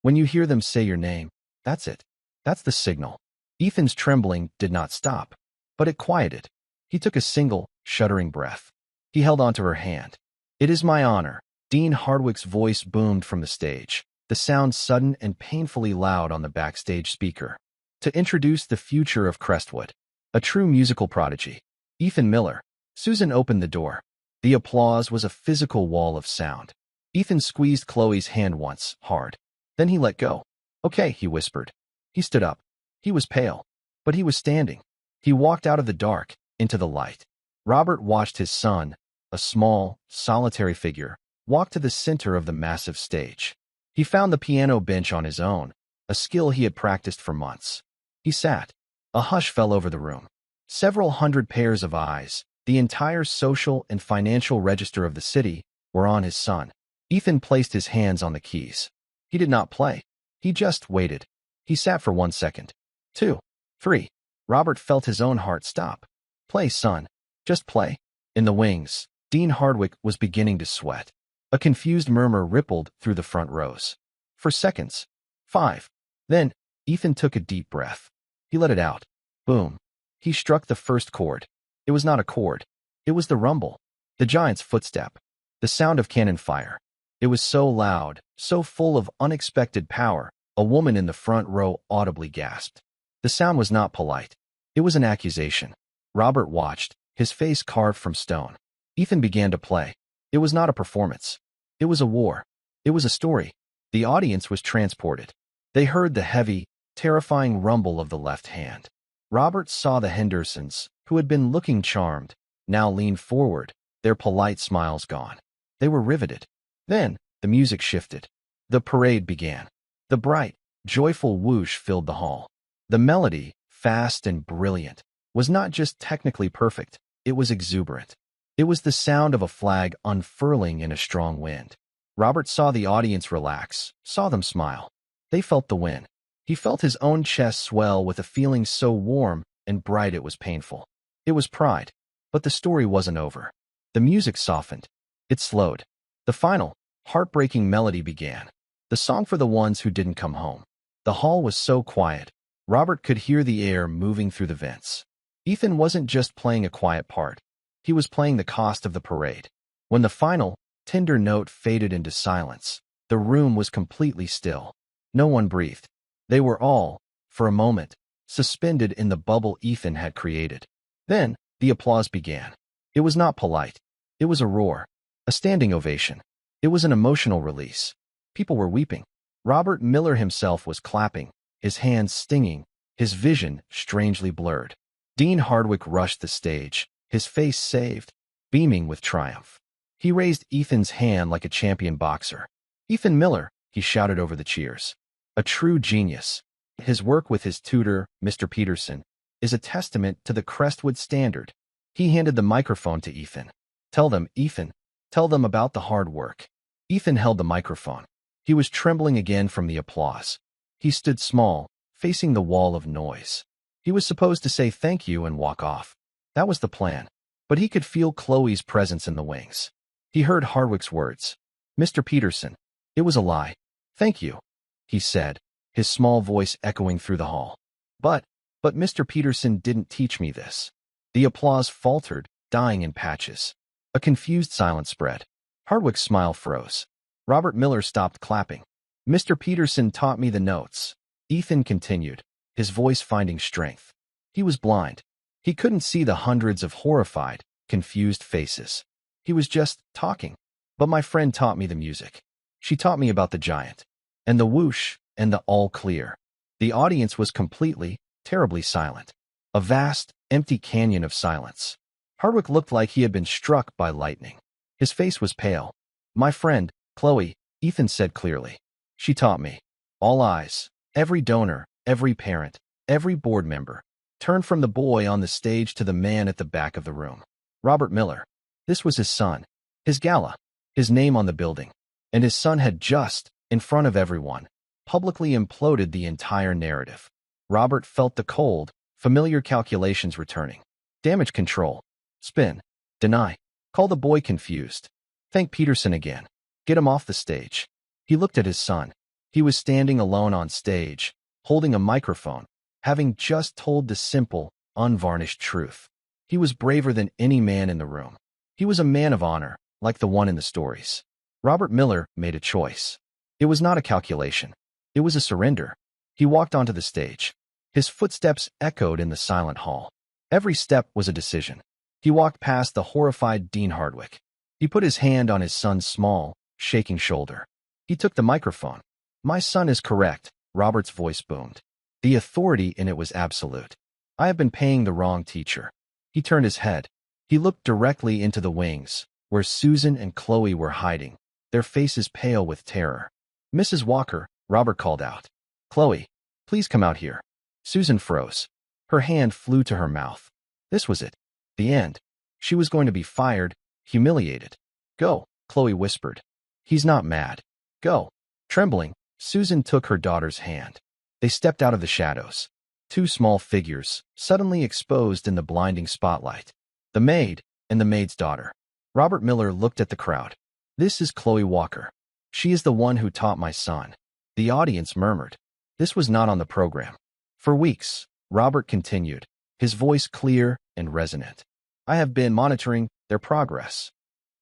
When you hear them say your name, that's it. That's the signal. Ethan's trembling did not stop, but it quieted. He took a single, shuddering breath. He held onto her hand. It is my honor. Dean Hardwick's voice boomed from the stage, the sound sudden and painfully loud on the backstage speaker. To introduce the future of Crestwood, a true musical prodigy, Ethan Miller. Susan opened the door. The applause was a physical wall of sound. Ethan squeezed Chloe's hand once, hard. Then he let go. Okay, he whispered. He stood up. He was pale, but he was standing. He walked out of the dark, into the light. Robert watched his son, a small, solitary figure, walk to the center of the massive stage. He found the piano bench on his own, a skill he had practiced for months. He sat. A hush fell over the room. Several hundred pairs of eyes, the entire social and financial register of the city, were on his son. Ethan placed his hands on the keys. He did not play. He just waited. He sat for 1 second. 2. 3. Robert felt his own heart stop. Play, son. Just play. In the wings, Dean Hardwick was beginning to sweat. A confused murmur rippled through the front rows. For seconds. 5. Then, Ethan took a deep breath. He let it out. Boom. He struck the first chord. It was not a chord. It was the rumble. The giant's footstep. The sound of cannon fire. It was so loud, so full of unexpected power, a woman in the front row audibly gasped. The sound was not polite. It was an accusation. Robert watched, his face carved from stone. Ethan began to play. It was not a performance. It was a war. It was a story. The audience was transported. They heard the heavy, terrifying rumble of the left hand. Robert saw the Hendersons, who had been looking charmed, now leaned forward, their polite smiles gone. They were riveted. Then, the music shifted. The parade began. The bright, joyful whoosh filled the hall. The melody, fast and brilliant, was not just technically perfect, it was exuberant. It was the sound of a flag unfurling in a strong wind. Robert saw the audience relax, saw them smile. They felt the wind. He felt his own chest swell with a feeling so warm and bright it was painful. It was pride. But the story wasn't over. The music softened. It slowed. The final, heartbreaking melody began. The song for the ones who didn't come home. The hall was so quiet. Robert could hear the air moving through the vents. Ethan wasn't just playing a quiet part. He was playing the cost of the parade. When the final, tender note faded into silence, the room was completely still. No one breathed. They were all, for a moment, suspended in the bubble Ethan had created. Then, the applause began. It was not polite. It was a roar. A standing ovation. It was an emotional release. People were weeping. Robert Miller himself was clapping, his hands stinging, his vision strangely blurred. Dean Hardwick rushed the stage, his face saved, beaming with triumph. He raised Ethan's hand like a champion boxer. Ethan Miller, he shouted over the cheers. A true genius. His work with his tutor, Mr. Peterson, is a testament to the Crestwood standard. He handed the microphone to Ethan. Tell them, Ethan. Tell them about the hard work. Ethan held the microphone. He was trembling again from the applause. He stood small, facing the wall of noise. He was supposed to say thank you and walk off. That was the plan. But he could feel Chloe's presence in the wings. He heard Hardwick's words. Mr. Peterson. It was a lie. Thank you, he said, his small voice echoing through the hall. But Mr. Peterson didn't teach me this. The applause faltered, dying in patches. A confused silence spread. Hardwick's smile froze. Robert Miller stopped clapping. Mr. Peterson taught me the notes. Ethan continued, his voice finding strength. He was blind. He couldn't see the hundreds of horrified, confused faces. He was just talking. But my friend taught me the music. She taught me about the giant. And the whoosh, and the all clear. The audience was completely, terribly silent. A vast, empty canyon of silence. Hardwick looked like he had been struck by lightning. His face was pale. My friend, Chloe, Ethan said clearly. She taught me. All eyes, every donor, every parent, every board member, turned from the boy on the stage to the man at the back of the room. Robert Miller. This was his son. His gala. His name on the building. And his son had just, in front of everyone, publicly imploded the entire narrative. Robert felt the cold, familiar calculations returning. Damage control. Spin. Deny. Call the boy confused. Thank Peterson again. Get him off the stage. He looked at his son. He was standing alone on stage, holding a microphone, having just told the simple, unvarnished truth. He was braver than any man in the room. He was a man of honor, like the one in the stories. Robert Miller made a choice. It was not a calculation. It was a surrender. He walked onto the stage. His footsteps echoed in the silent hall. Every step was a decision. He walked past the horrified Dean Hardwick. He put his hand on his son's small, shaking shoulder. He took the microphone. My son is correct, Robert's voice boomed. The authority in it was absolute. I have been paying the wrong teacher. He turned his head. He looked directly into the wings, where Susan and Chloe were hiding, their faces pale with terror. Mrs. Walker, Robert called out. Chloe, please come out here. Susan froze. Her hand flew to her mouth. This was it. The end. She was going to be fired, humiliated. Go, Chloe whispered. He's not mad. Go. Trembling, Susan took her daughter's hand. They stepped out of the shadows. Two small figures, suddenly exposed in the blinding spotlight. The maid and the maid's daughter. Robert Miller looked at the crowd. This is Chloe Walker. She is the one who taught my son. The audience murmured. This was not on the program. For weeks, Robert continued, his voice clear and resonant. I have been monitoring their progress.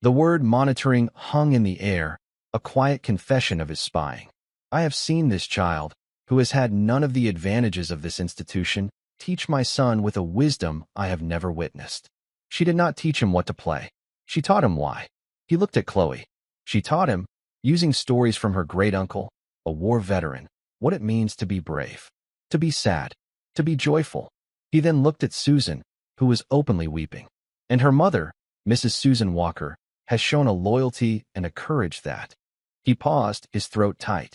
The word monitoring hung in the air, a quiet confession of his spying. I have seen this child, who has had none of the advantages of this institution, teach my son with a wisdom I have never witnessed. She did not teach him what to play. She taught him why. He looked at Chloe. She taught him, using stories from her great-uncle, a war veteran, what it means to be brave, to be sad, to be joyful. He then looked at Susan, who was openly weeping. And her mother, Mrs. Susan Walker, has shown a loyalty and a courage that... He paused, his throat tight.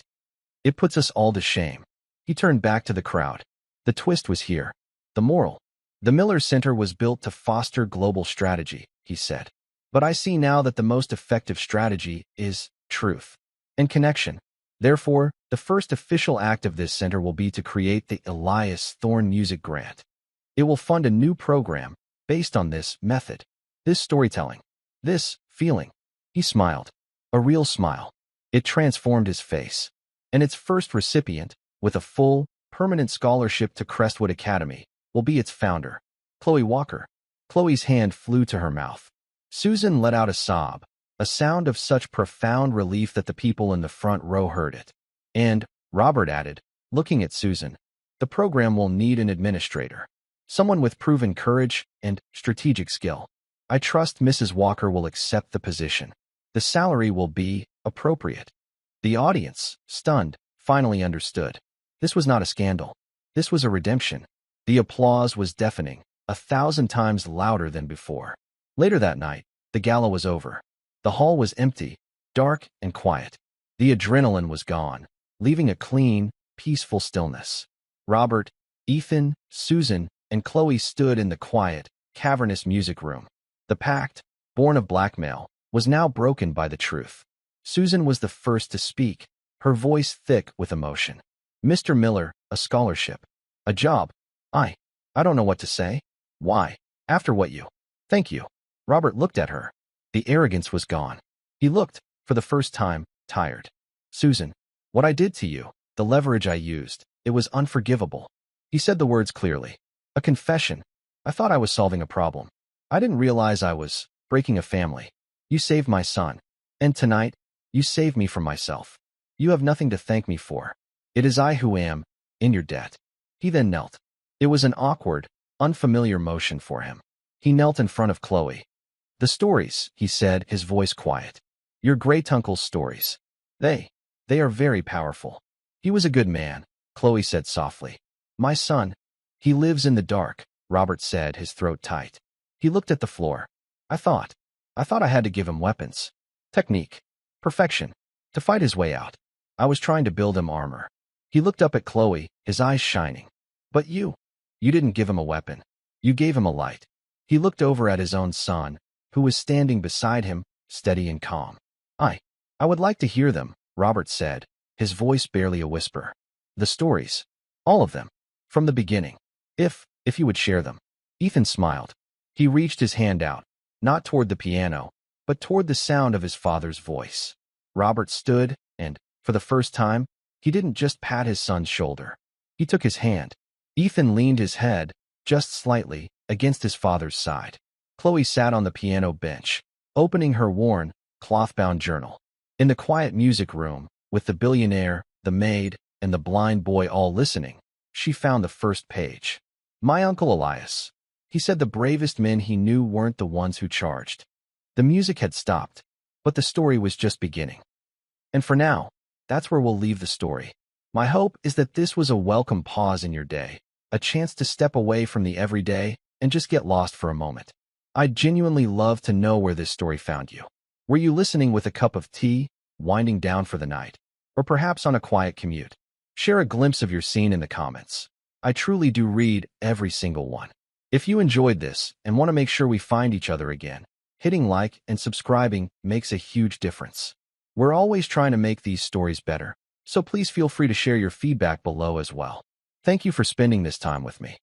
It puts us all to shame. He turned back to the crowd. The twist was here. The moral. The Miller Center was built to foster global strategy, he said. But I see now that the most effective strategy is truth and connection. Therefore, the first official act of this center will be to create the Elias Thorne Music Grant. It will fund a new program based on this method, this storytelling, this feeling. He smiled, a real smile. It transformed his face. And its first recipient, with a full, permanent scholarship to Crestwood Academy, will be its founder, Chloe Walker. Chloe's hand flew to her mouth. Susan let out a sob, a sound of such profound relief that the people in the front row heard it. And, Robert added, looking at Susan, the program will need an administrator, someone with proven courage and strategic skill. I trust Mrs. Walker will accept the position. The salary will be appropriate. The audience, stunned, finally understood. This was not a scandal. This was a redemption. The applause was deafening, 1,000 times louder than before. Later that night, the gala was over. The hall was empty, dark and quiet. The adrenaline was gone, leaving a clean, peaceful stillness. Robert, Ethan, Susan, and Chloe stood in the quiet, cavernous music room. The pact, born of blackmail, was now broken by the truth. Susan was the first to speak, her voice thick with emotion. Mr. Miller, a scholarship. A job. I don't know what to say. Why? After what you... Thank you. Robert looked at her. The arrogance was gone. He looked, for the first time, tired. Susan, what I did to you, the leverage I used, it was unforgivable. He said the words clearly. A confession. I thought I was solving a problem. I didn't realize I was breaking a family. You saved my son. And tonight, you saved me from myself. You have nothing to thank me for. It is I who am in your debt. He then knelt. It was an awkward, unfamiliar motion for him. He knelt in front of Chloe. The stories, he said, his voice quiet. Your great-uncle's stories. They are very powerful. He was a good man, Chloe said softly. My son, he lives in the dark, Robert said, his throat tight. He looked at the floor. I thought I had to give him weapons. Technique. Perfection. To fight his way out. I was trying to build him armor. He looked up at Chloe, his eyes shining. But you didn't give him a weapon. You gave him a light. He looked over at his own son, who was standing beside him, steady and calm. I would like to hear them, Robert said, his voice barely a whisper. The stories. All of them. From the beginning. If you would share them. Ethan smiled. He reached his hand out, not toward the piano, but toward the sound of his father's voice. Robert stood, and, for the first time, he didn't just pat his son's shoulder. He took his hand. Ethan leaned his head, just slightly, against his father's side. Chloe sat on the piano bench, opening her worn, cloth-bound journal. In the quiet music room, with the billionaire, the maid, and the blind boy all listening, she found the first page. My Uncle Elias. He said the bravest men he knew weren't the ones who charged. The music had stopped, but the story was just beginning. And for now, that's where we'll leave the story. My hope is that this was a welcome pause in your day, a chance to step away from the everyday and just get lost for a moment. I'd genuinely love to know where this story found you. Were you listening with a cup of tea, winding down for the night, or perhaps on a quiet commute? Share a glimpse of your scene in the comments. I truly do read every single one. If you enjoyed this and want to make sure we find each other again, hitting like and subscribing makes a huge difference. We're always trying to make these stories better, so please feel free to share your feedback below as well. Thank you for spending this time with me.